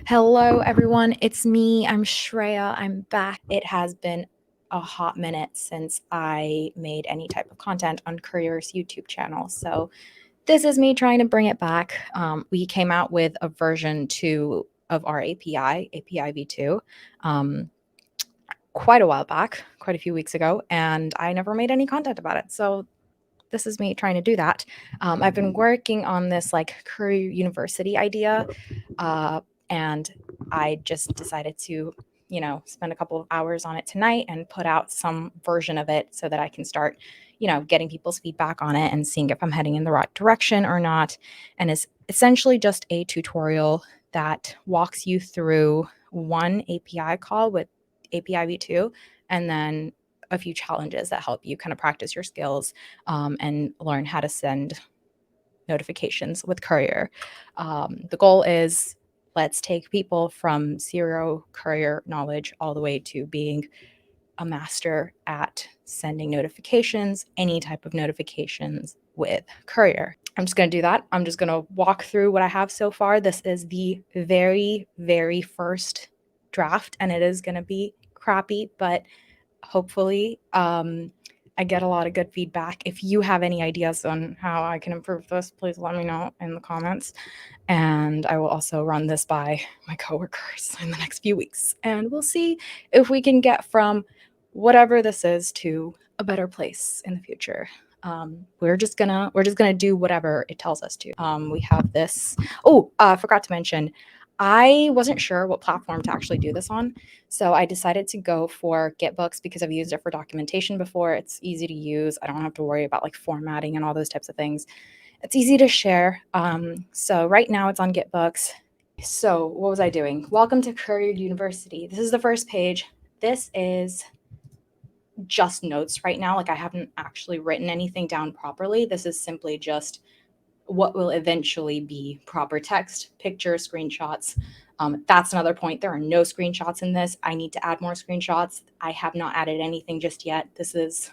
Hello, everyone. It's me. I'm Shreya. I'm back. It has been a hot minute since I made any type of content on Courier's YouTube channel. So this is me trying to bring it back. We came out with a version 2 of our API v2, quite a while back, quite a few weeks ago, and I never made any content about it. So this is me trying to do that. I've been working on this like Courier University idea, and I just decided to, spend a couple of hours on it tonight and put out some version of it so that I can start, getting people's feedback on it and seeing if I'm heading in the right direction or not. And it's essentially just a tutorial that walks you through one API call with API v2 and then a few challenges that help you kind of practice your skills and learn how to send notifications with Courier. The goal is let's take people from zero Courier knowledge all the way to being a master at sending notifications, any type of notifications with Courier. I'm just going to do that. I'm just going to walk through what I have so far. This is the very, very first draft, and it is going to be crappy, but hopefully I get a lot of good feedback. If you have any ideas on how I can improve this, please let me know in the comments. And I will also run this by my coworkers in the next few weeks. And we'll see if we can get from whatever this is to a better place in the future. We're just gonna do whatever it tells us to. We have this. Oh, forgot to mention, I wasn't sure what platform to actually do this on. So I decided to go for GitBooks because I've used it for documentation before. It's easy to use. I don't have to worry about like formatting and all those types of things. It's easy to share. So right now it's on GitBooks. So what was I doing? Welcome to Courier University. This is the first page. This is just notes right now. Like I haven't actually written anything down properly. This is simply just what will eventually be proper text, pictures, screenshots. That's another point. There are no screenshots in this. I need to add more screenshots. I have not added anything just yet. This is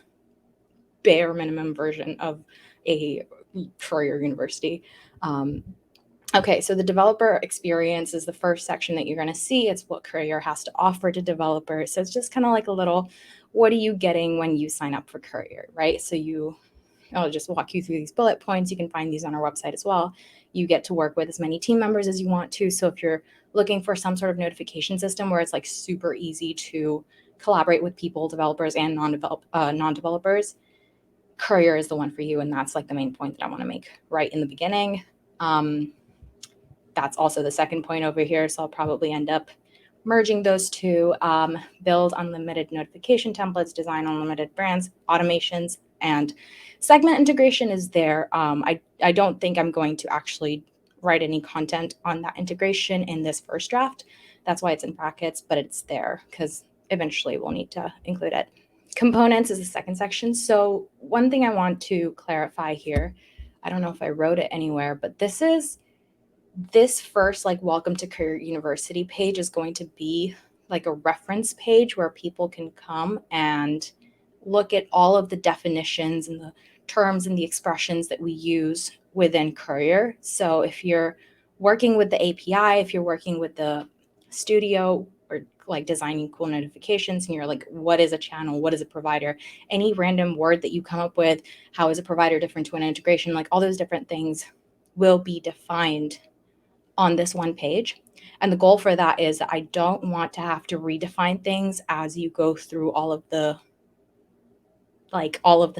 bare minimum version of a Courier University. Okay, so the developer experience is the first section that you're going to see. It's what Courier has to offer to developers. So it's just kind of like a little, what are you getting when you sign up for Courier, right? So I'll just walk you through these bullet points. You can find these on our website as well. You get to work with as many team members as you want to. So if you're looking for some sort of notification system where it's like super easy to collaborate with people, developers and non-developers, Courier is the one for you. And that's like the main point that I want to make right in the beginning. That's also the second point over here. So I'll probably end up merging those two. Build unlimited notification templates, design unlimited brands, automations, and segment integration is there. I don't think I'm going to actually write any content on that integration in this first draft. That's why it's in brackets, but it's there because eventually we'll need to include it. Components is the second section. So one thing I want to clarify here, I don't know if I wrote it anywhere, but this first like welcome to Courier University page is going to be like a reference page where people can come and look at all of the definitions and the terms and the expressions that we use within Courier. So if you're working with the API, if you're working with the studio or like designing cool notifications and you're like, what is a channel? What is a provider? Any random word that you come up with, how is a provider different to an integration? Like all those different things will be defined on this one page. And the goal for that is I don't want to have to redefine things as you go through all of the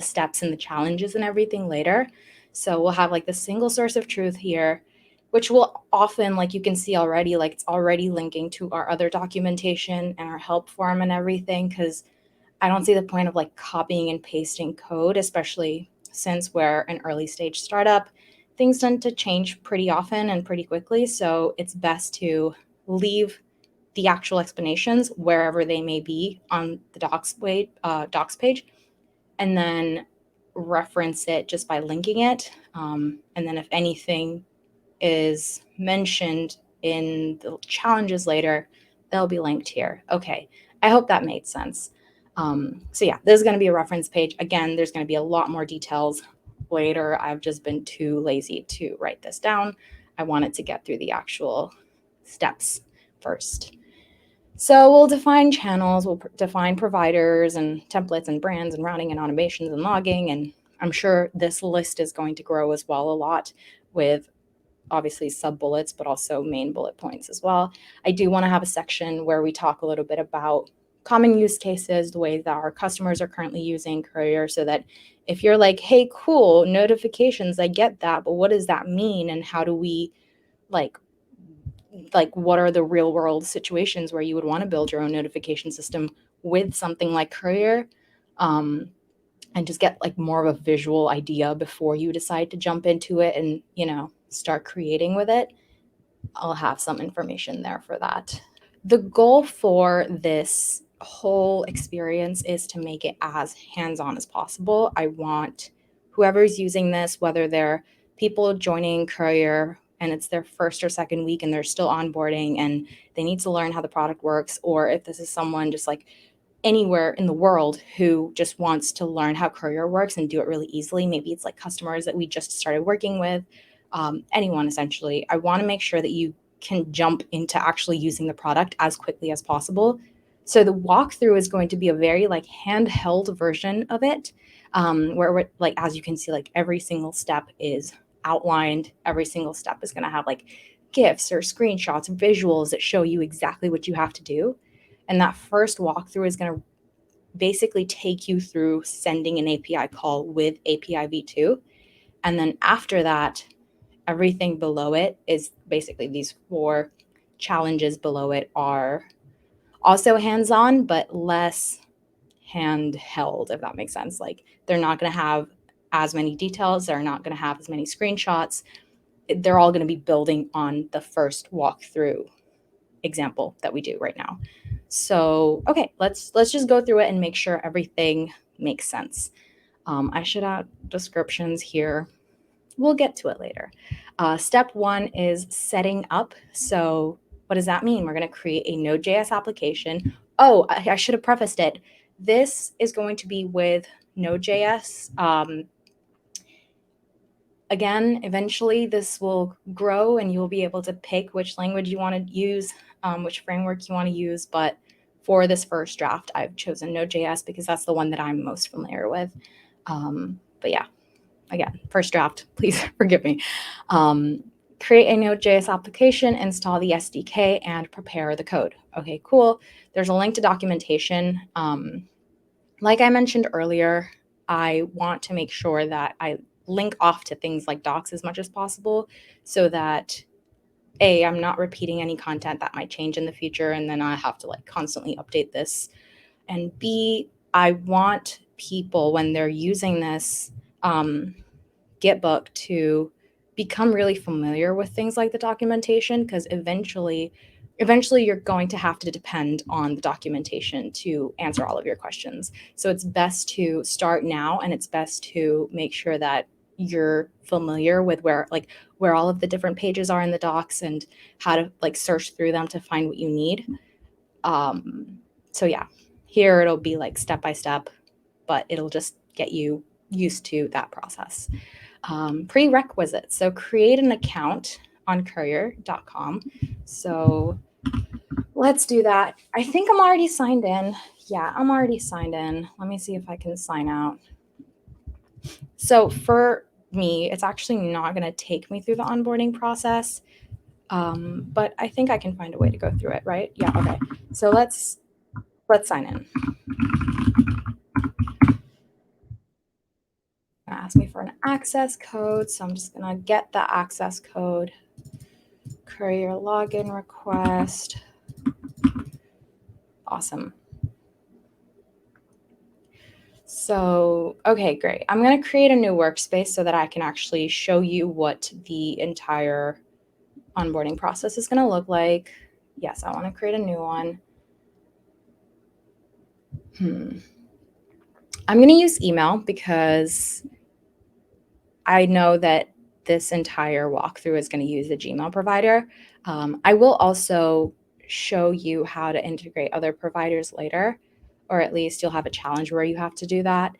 steps and the challenges and everything later. So we'll have like the single source of truth here, which will often, like you can see already, like it's already linking to our other documentation and our help form and everything, because I don't see the point of like copying and pasting code, especially since we're an early stage startup. Things tend to change pretty often and pretty quickly. So it's best to leave the actual explanations wherever they may be on the docs page, and then reference it just by linking it. And then if anything is mentioned in the challenges later, they'll be linked here. Okay, I hope that made sense. So yeah, this is going to be a reference page. Again, there's going to be a lot more details later. I've just been too lazy to write this down. I wanted to get through the actual steps first. So we'll define channels, we'll define providers and templates and brands and routing and automations and logging. And I'm sure this list is going to grow as well a lot with obviously sub bullets, but also main bullet points as well. I do want to have a section where we talk a little bit about common use cases, the way that our customers are currently using Courier, so that if you're like, hey, cool, notifications, I get that, but what does that mean? And how do we like what are the real world situations where you would want to build your own notification system with something like Courier, and just get like more of a visual idea before you decide to jump into it and, start creating with it. I'll have some information there for that. The goal for this whole experience is to make it as hands-on as possible. I want whoever's using this, whether they're people joining Courier and it's their first or second week and they're still onboarding and they need to learn how the product works, or if this is someone just like anywhere in the world who just wants to learn how Courier works and do it really easily. Maybe it's like customers that we just started working with, anyone essentially. I want to make sure that you can jump into actually using the product as quickly as possible. So the walkthrough is going to be a very like handheld version of it, where we're, like, as you can see, like every single step is outlined. Every single step is going to have like GIFs or screenshots, visuals that show you exactly what you have to do. And that first walkthrough is going to basically take you through sending an API call with API v2. And then after that, everything below it is basically these 4 challenges below it are also hands-on, but less handheld, if that makes sense. Like they're not going to have as many details. They're not going to have as many screenshots. They're all going to be building on the first walkthrough example that we do right now. So, okay, let's just go through it and make sure everything makes sense. I should add descriptions here. We'll get to it later. Step 1 is setting up. So what does that mean? We're going to create a Node.js application. Oh, I should have prefaced it. This is going to be with Node.js. Again, eventually this will grow and you'll be able to pick which language you want to use, which framework you want to use. But for this first draft, I've chosen Node.js because that's the one that I'm most familiar with. But yeah, again, first draft, please forgive me. Create a Node.js application, install the SDK, and prepare the code. Okay, cool. There's a link to documentation. Like I mentioned earlier, I want to make sure that I link off to things like docs as much as possible so that A, I'm not repeating any content that might change in the future and then I have to like constantly update this. And B, I want people when they're using this Gitbook to become really familiar with things like the documentation, because eventually you're going to have to depend on the documentation to answer all of your questions. So it's best to start now, and it's best to make sure that you're familiar with where all of the different pages are in the docs and how to like search through them to find what you need. So yeah, here it'll be like step by step, but it'll just get you used to that process. Prerequisites. So create an account on courier.com. So let's do that. I think I'm already signed in. Yeah, I'm already signed in. Let me see if I can sign out. So for me, it's actually not going to take me through the onboarding process, but I think I can find a way to go through it, right? Yeah, okay. So let's sign in. Ask me for an access code, so I'm just going to get the access code. Courier login request. Awesome. So, okay, great. I'm going to create a new workspace so that I can actually show you what the entire onboarding process is going to look like. Yes, I want to create a new one. I'm going to use email because I know that this entire walkthrough is going to use the Gmail provider. I will also show you how to integrate other providers later, or at least you'll have a challenge where you have to do that.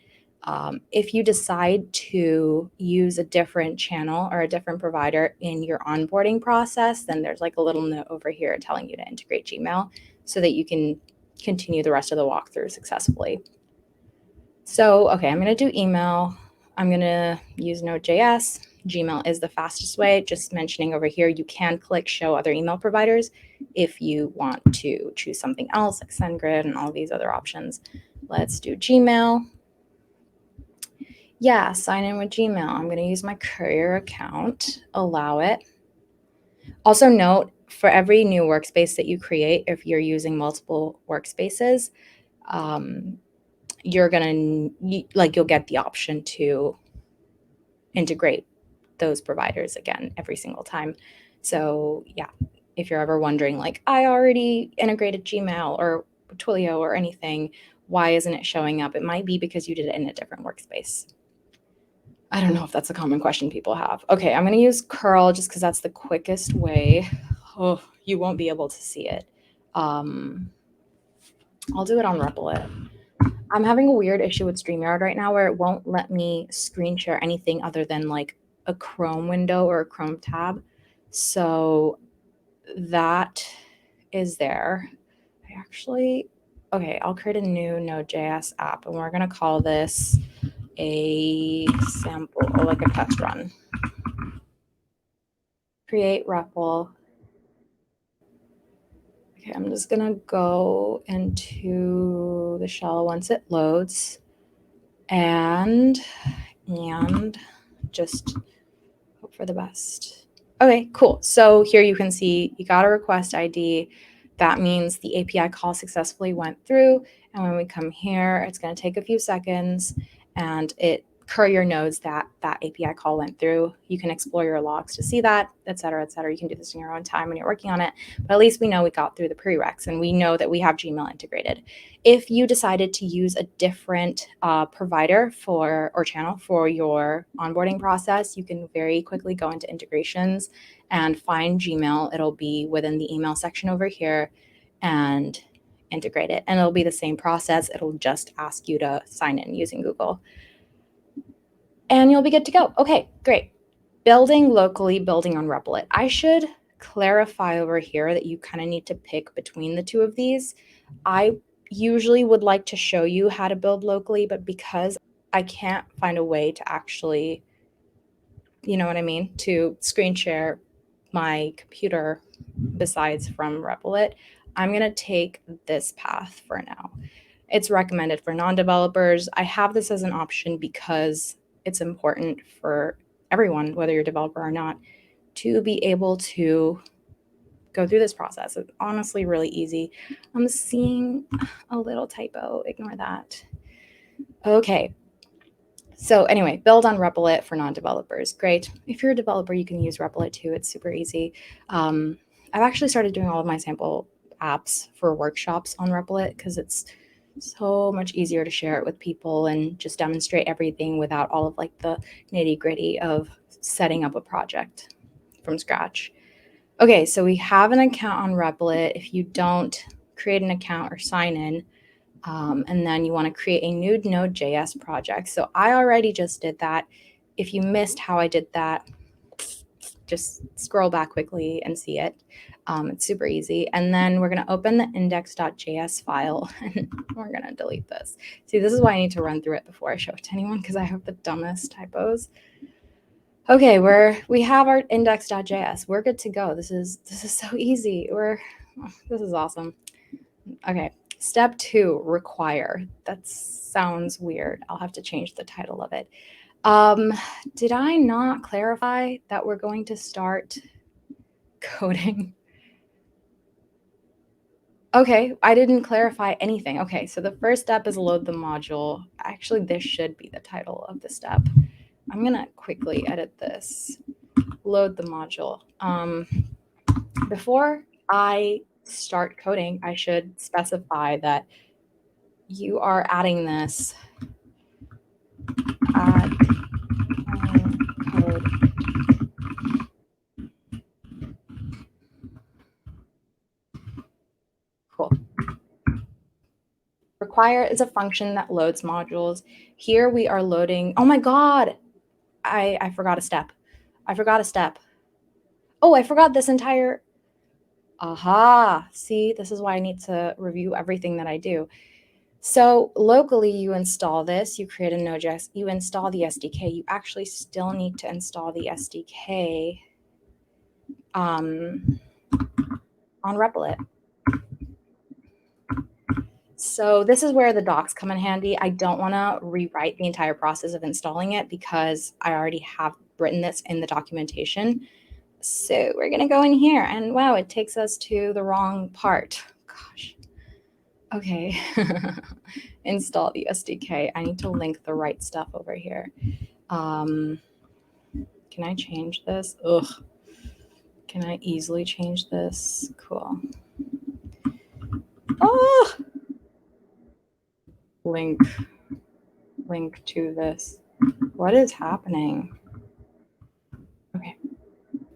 If you decide to use a different channel or a different provider in your onboarding process, then there's like a little note over here telling you to integrate Gmail so that you can continue the rest of the walkthrough successfully. So, okay, I'm going to do email. I'm going to use Node.js. Gmail is the fastest way. Just mentioning over here, you can click show other email providers if you want to choose something else like SendGrid and all these other options. Let's do Gmail. Yeah, sign in with Gmail. I'm going to use my Courier account, allow it. Also note, for every new workspace that you create, if you're using multiple workspaces, you're going to, you'll get the option to integrate those providers again every single time. So yeah, if you're ever wondering, like, I already integrated Gmail or Twilio or anything, why isn't it showing up? It might be because you did it in a different workspace. I don't know if that's a common question people have. Okay, I'm going to use curl just because that's the quickest way. Oh, you won't be able to see it. I'll do it on Replit. I'm having a weird issue with StreamYard right now where it won't let me screen share anything other than like a Chrome window or a Chrome tab. So that is there. Okay, I'll create a new Node.js app and we're going to call this a sample or like a test run. Create REPL. Okay, I'm just gonna go into the shell once it loads and just hope for the best. Okay, cool. So here you can see you got a request ID. That means the API call successfully went through. And when we come here, it's going to take a few seconds and Courier knows that that API call went through. You can explore your logs to see that, et cetera, et cetera. You can do this in your own time when you're working on it. But at least we know we got through the prereqs and we know that we have Gmail integrated. If you decided to use a different provider or channel for your onboarding process, you can very quickly go into integrations and find Gmail. It'll be within the email section over here and integrate it. And it'll be the same process. It'll just ask you to sign in using Google. And you'll be good to go. Okay, great. Building locally, building on Replit. I should clarify over here that you kind of need to pick between the two of these. I usually would like to show you how to build locally, but because I can't find a way to actually, you know what I mean, to screen share my computer besides from Replit, I'm going to take this path for now. It's recommended for non-developers. I have this as an option because it's important for everyone, whether you're a developer or not, to be able to go through this process. It's honestly really easy. I'm seeing a little typo. Ignore that. Okay. So anyway, build on Replit for non-developers. Great. If you're a developer, you can use Replit too. It's super easy. I've actually started doing all of my sample apps for workshops on Replit because it's so much easier to share it with people and just demonstrate everything without all of like the nitty gritty of setting up a project from scratch. Okay, so we have an account on Replit. If you don't create an account or sign in, and then you want to create a new Node.js project. So I already just did that. If you missed how I did that, just scroll back quickly and see it. It's super easy. And then we're going to open the index.js file and we're going to delete this. See, this is why I need to run through it before I show it to anyone because I have the dumbest typos. Okay, we have our index.js. We're good to go. This is so easy. This is awesome. Okay, step 2, require. That sounds weird. I'll have to change the title of it. Did I not clarify that we're going to start coding? Okay, I didn't clarify anything. Okay, so the first step is load the module. Actually, this should be the title of the step. I'm gonna quickly edit this. Load the module. Before I start coding, I should specify that you are adding this add code. Cool. require is a function that loads modules. Here we are loading, oh my God, I forgot a step. I forgot a step. Oh, I forgot this entire, aha, see, this is why I need to review everything that I do. So locally, you install this, you create a Node.js, you install the SDK. You actually still need to install the SDK on Replit. So this is where the docs come in handy. I don't want to rewrite the entire process of installing it because I already have written this in the documentation. So we're going to go in here and wow, it takes us to the wrong part. Gosh. Okay. Install the SDK. I need to link the right stuff over here. Can I change this? Ugh. Can I easily change this? Cool. Oh! Link to this. What is happening? Okay,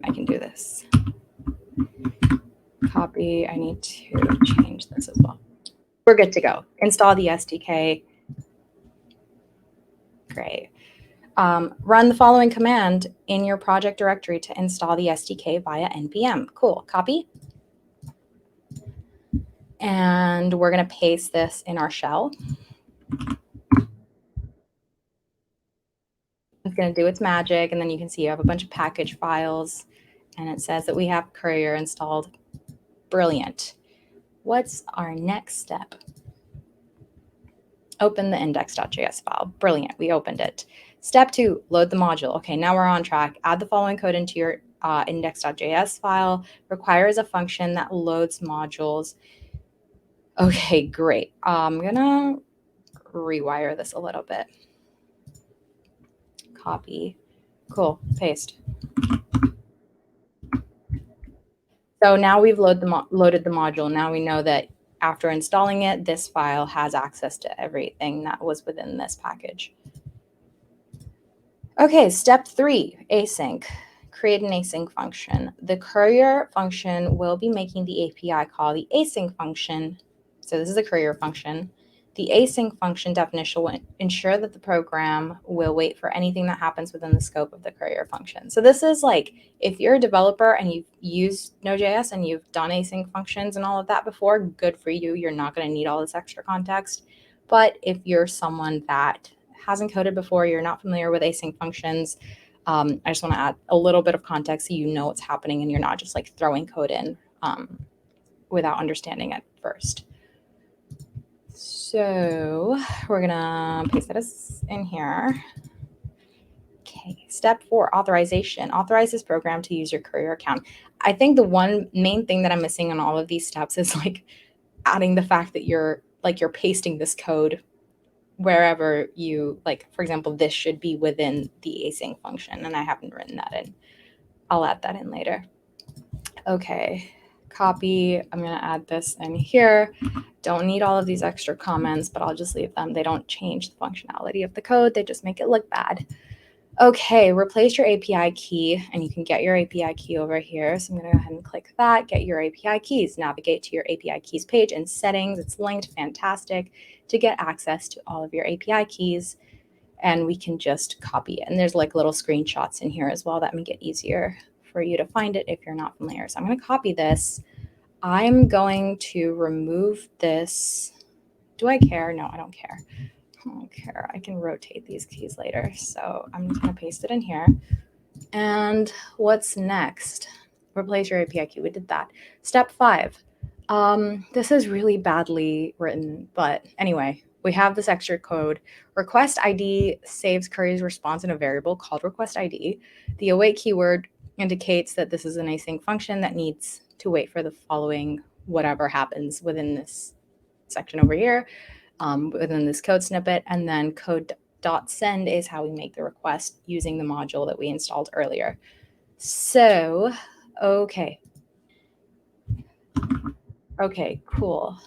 I can do this. Copy. I need to change this as well. We're good to go. Install the SDK. Great. Run the following command in your project directory to install the SDK via npm. Cool. Copy. And we're going to paste this in our shell. It's going to do its magic, and then you can see you have a bunch of package files, and it says that we have Courier installed. Brilliant. What's our next step? Open the index.js file. Brilliant. We opened it. Step 2, load the module. Okay, now we're on track. Add the following code into your index.js file. Requires a function that loads modules. Okay, great. I'm going to rewire this a little bit. Copy. Cool. Paste. So now we've loaded the module. Now we know that after installing it, this file has access to everything that was within this package. Okay, step 3, async. Create an async function. The Courier function will be making the API call. The async function, so this is a Courier function. The async function definition will ensure that the program will wait for anything that happens within the scope of the Courier function. So this is like, if you're a developer and you've used Node.js and you've done async functions and all of that before, good for you. You're not going to need all this extra context. But if you're someone that hasn't coded before, you're not familiar with async functions, I just want to add a little bit of context so you know what's happening and you're not just like throwing code in without understanding it first. So we're gonna paste this in here. Okay, step 4, authorization. Authorize this program to use your Courier account. I think the one main thing that I'm missing on all of these steps is like adding the fact that you're pasting this code wherever you, like, for example, this should be within the async function, and I haven't written that in. I'll add that in later. Okay, copy. I'm going to add this in here. Don't need all of these extra comments, but I'll just leave them. They don't change the functionality of the code. They just make it look bad. Okay, replace your API key, and you can get your API key over here. So I'm going to go ahead and click that, get your API keys, navigate to your API keys page in settings. It's linked, fantastic, to get access to all of your API keys. And we can just copy it. And there's like little screenshots in here as well that make it easier for you to find it if you're not familiar. So I'm going to copy this. I'm going to remove this. Do I care? No, I don't care. I don't care. I can rotate these keys later. So I'm just going to paste it in here. And what's next? Replace your API key. We did that. Step 5. This is really badly written, but anyway, we have this extra code. Request ID saves Courier's response in a variable called request ID. The await keyword indicates that this is an async function that needs to wait for the following whatever happens within this section over here, within this code snippet, and then code.send is how we make the request using the module that we installed earlier. So, okay, cool.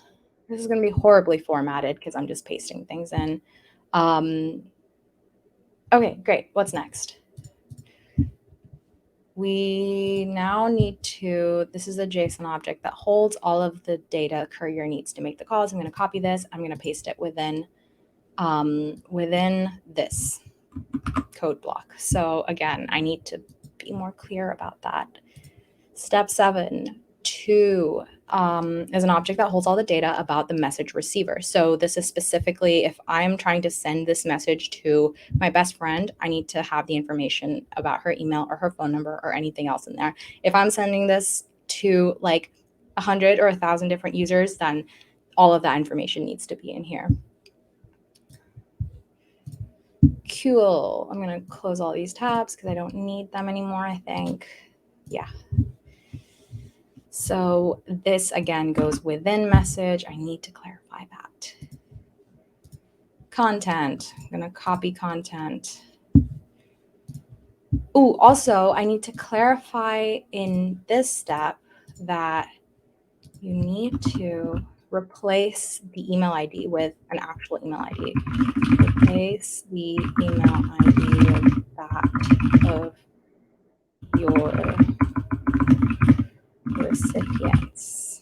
This is going to be horribly formatted because I'm just pasting things in. Okay, great. What's next? we now need to, this is a JSON object that holds all of the data Courier needs to make the calls. I'm going to copy this. I'm going to paste it within this code block. So again, I need to be more clear about that. Step 7, 2 is an object that holds all the data about the message receiver. So this is specifically if I'm trying to send this message to my best friend, I need to have the information about her email or her phone number or anything else in there. If I'm sending this to like 100 or 1,000 different users, then all of that information needs to be in here. Cool. I'm going to close all these tabs because I don't need them anymore, I think. Yeah. So this again goes within message. I need to clarify that. Content. I'm going to copy content. Oh, also, I need to clarify in this step that you need to replace the email ID with an actual email ID. Replace the email ID with that of your recipients.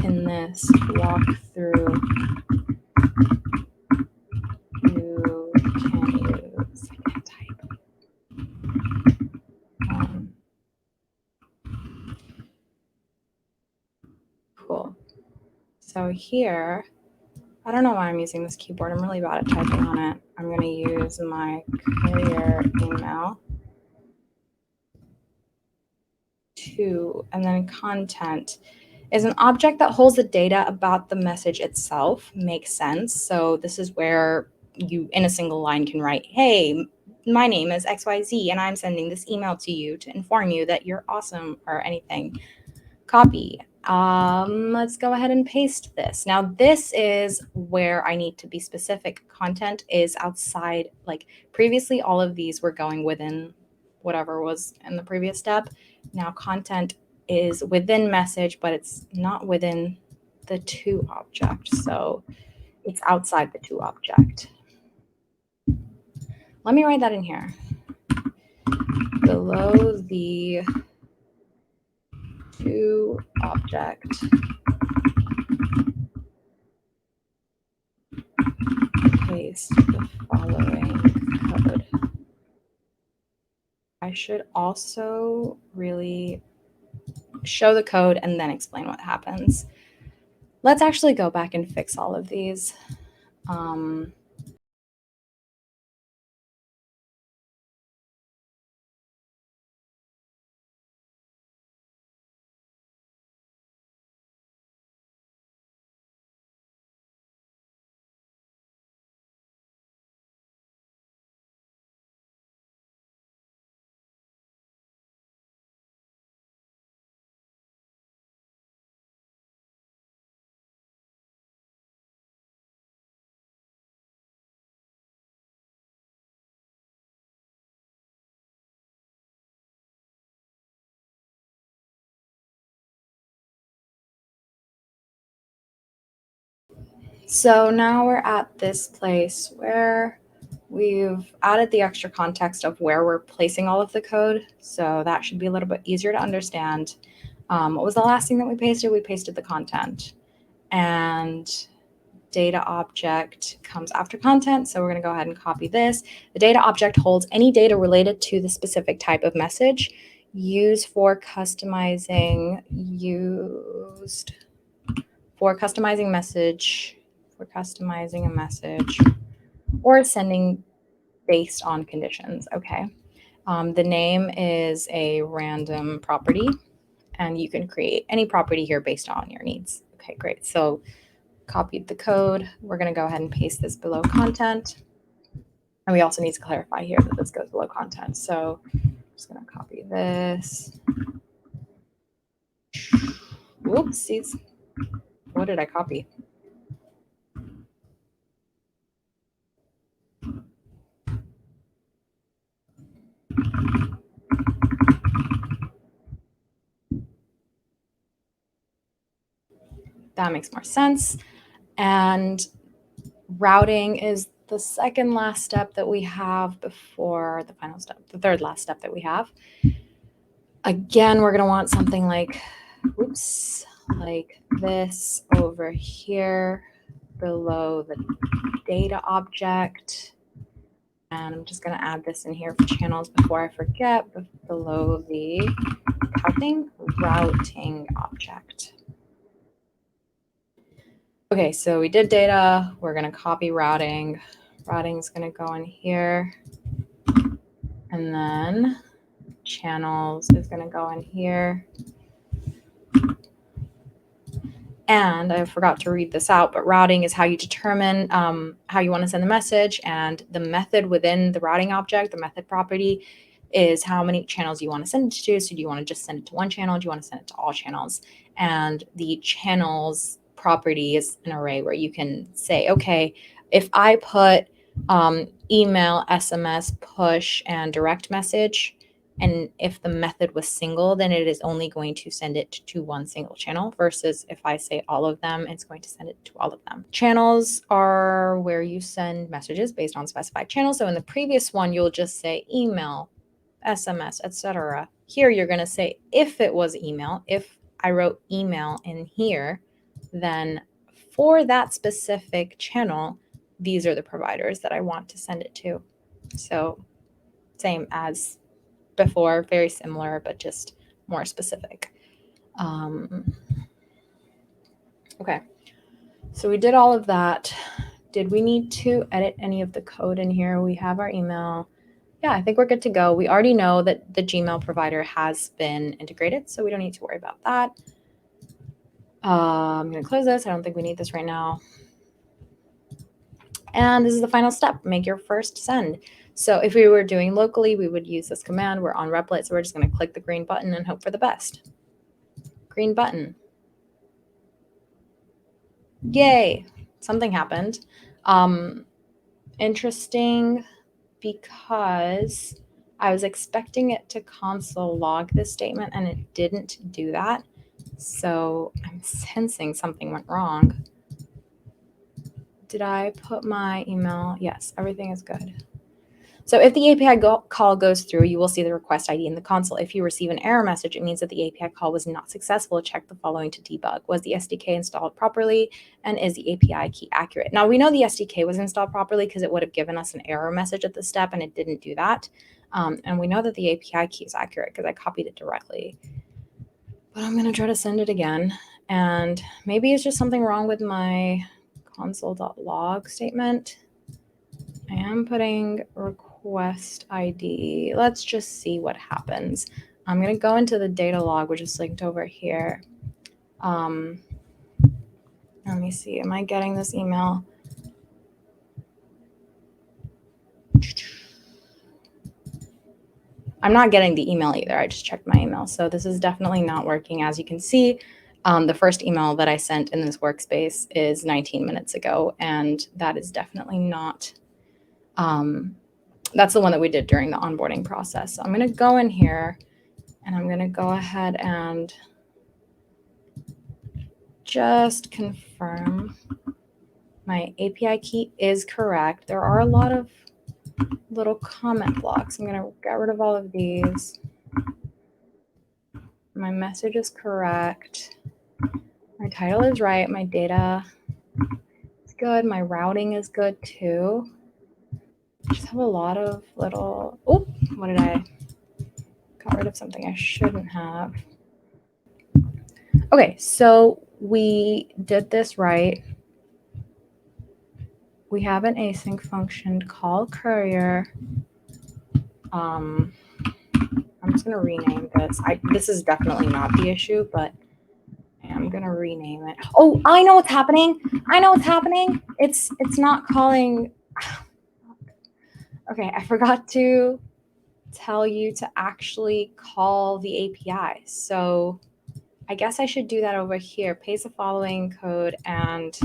In this walkthrough, you can use, I can't type. Cool. So here, I don't know why I'm using this keyboard. I'm really bad at typing on it. I'm going to use my Courier email and then content is an object that holds the data about the message itself. Makes sense. So this is where you, in a single line, can write, hey, my name is XYZ, and I'm sending this email to you to inform you that you're awesome or anything. Copy. Let's go ahead and paste this. Now, this is where I need to be specific. Content is outside, like previously, all of these were going within whatever was in the previous step. Now, content is within message, but it's not within the to object. So it's outside the to object. Let me write that in here. Below the to object, paste the following code. I should also really show the code and then explain what happens. Let's actually go back and fix all of these. So now we're at this place where we've added the extra context of where we're placing all of the code. So that should be a little bit easier to understand. What was the last thing that we pasted? We pasted the content. And data object comes after content. So we're going to go ahead and copy this. The data object holds any data related to the specific type of message used for customizing a message or sending based on conditions. Okay. The name is a random property, and you can create any property here based on your needs. Okay, great. So copied the code. We're going to go ahead and paste this below content. And we also need to clarify here that this goes below content. So I'm just going to copy this. Whoopsies. What did I copy? That makes more sense. And routing is the second last step that we have before the final step, the third last step that we have. Again, we're going to want something like, like this over here below the data object. And I'm just going to add this in here for channels before I forget, below the routing object. Okay, so we did data. We're going to copy routing. Routing is going to go in here. And then channels is going to go in here. And I forgot to read this out, but routing is how you determine how you want to send the message. And the method within the routing object, the method property, is how many channels you want to send it to. So do you want to just send it to one channel? Do you want to send it to all channels? And the channels property is an array where you can say, okay, if I put email, SMS, push, and direct message, and if the method was single, then it is only going to send it to one single channel, versus if I say all of them, it's going to send it to all of them. Channels are where you send messages based on specified channels. So in the previous one, you'll just say email, SMS, etc. Here, you're going to say if it was email. If I wrote email in here, then for that specific channel, these are the providers that I want to send it to. So same as before, very similar, but just more specific. Okay, so we did all of that. Did we need to edit any of the code in here? We have our email. Yeah, I think we're good to go. We already know that the Gmail provider has been integrated, so we don't need to worry about that. I'm going to close this. I don't think we need this right now. And this is the final step. Make your first send. So if we were doing locally, we would use this command. We're on Replit, so we're just going to click the green button and hope for the best. Green button. Yay! Something happened. Interesting, because I was expecting it to console log this statement, and it didn't do that. So I'm sensing something went wrong. Did I put my email? Yes, everything is good. So if the API call goes through, you will see the request ID in the console. If you receive an error message, it means that the API call was not successful. Check the following to debug. Was the SDK installed properly? And is the API key accurate? Now, we know the SDK was installed properly because it would have given us an error message at this step, and it didn't do that. And we know that the API key is accurate because I copied it directly. But I'm going to try to send it again. And maybe it's just something wrong with my console.log statement. I am putting request ID. Let's just see what happens. I'm going to go into the data log, which is linked over here. Let me see. Am I getting this email? I'm not getting the email either. I just checked my email. So this is definitely not working. As you can see, the first email that I sent in this workspace is 19 minutes ago, and that is definitely not... that's the one that we did during the onboarding process. So I'm going to go in here, and I'm going to go ahead and just confirm my API key is correct. There are a lot of little comment blocks. I'm going to get rid of all of these. My message is correct. My title is right. My data is good. My routing is good too. I just have a lot of little... Oh, what did I... Got rid of something I shouldn't have. Okay, so we did this right. We have an async function called Courier. I'm just going to rename this. This is definitely not the issue, but I'm going to rename it. Oh, I know what's happening. I know what's happening. It's not calling. Okay, I forgot to tell you to actually call the API. So I guess I should do that over here. Paste the following code, and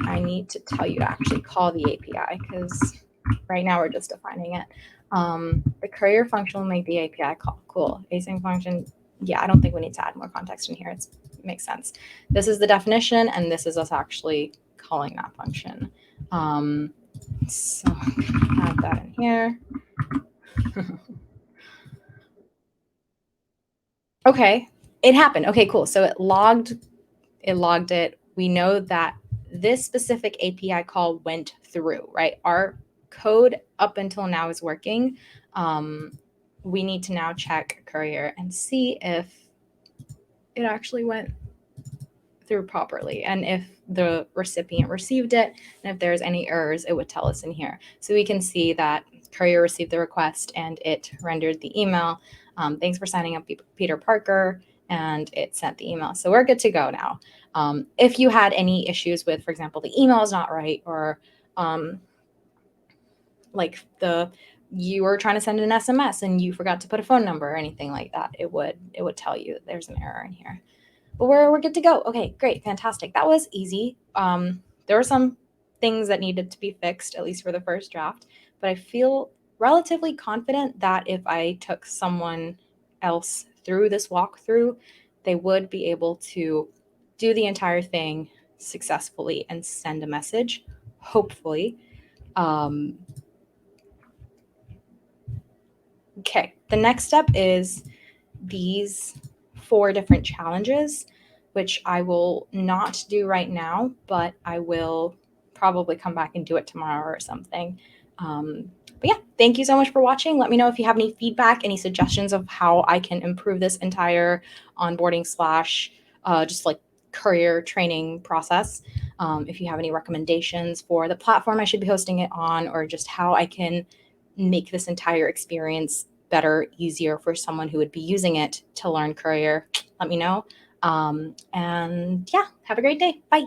I need to tell you to actually call the API, because right now we're just defining it. The courier function will make the API call. Cool. Async function. Yeah, I don't think we need to add more context in here. It makes sense. This is the definition, and this is us actually calling that function. So add that in here. Okay, it happened. Okay, cool. So it logged it. We know that this specific API call went through, right? Our code up until now is working. We need to now check Courier and see if it actually went through properly and if the recipient received it, and if there's any errors, it would tell us in here. So we can see that Courier received the request and it rendered the email. Thanks for signing up, Peter Parker, and it sent the email. So we're good to go now. If you had any issues with, for example, the email is not right, or like you were trying to send an SMS and you forgot to put a phone number or anything like that, it would tell you that there's an error in here. But we're good to go. Okay, great, fantastic. That was easy. There were some things that needed to be fixed, at least for the first draft, but I feel relatively confident that if I took someone else through this walkthrough, they would be able to do the entire thing successfully and send a message, hopefully. Okay, the next step is these 4 different challenges, which I will not do right now, but I will probably come back and do it tomorrow or something. But yeah, thank you so much for watching. Let me know if you have any feedback, any suggestions of how I can improve this entire onboarding slash just like career training process. If you have any recommendations for the platform I should be hosting it on, or just how I can make this entire experience better, easier for someone who would be using it to learn Courier, let me know. And yeah, have a great day. Bye.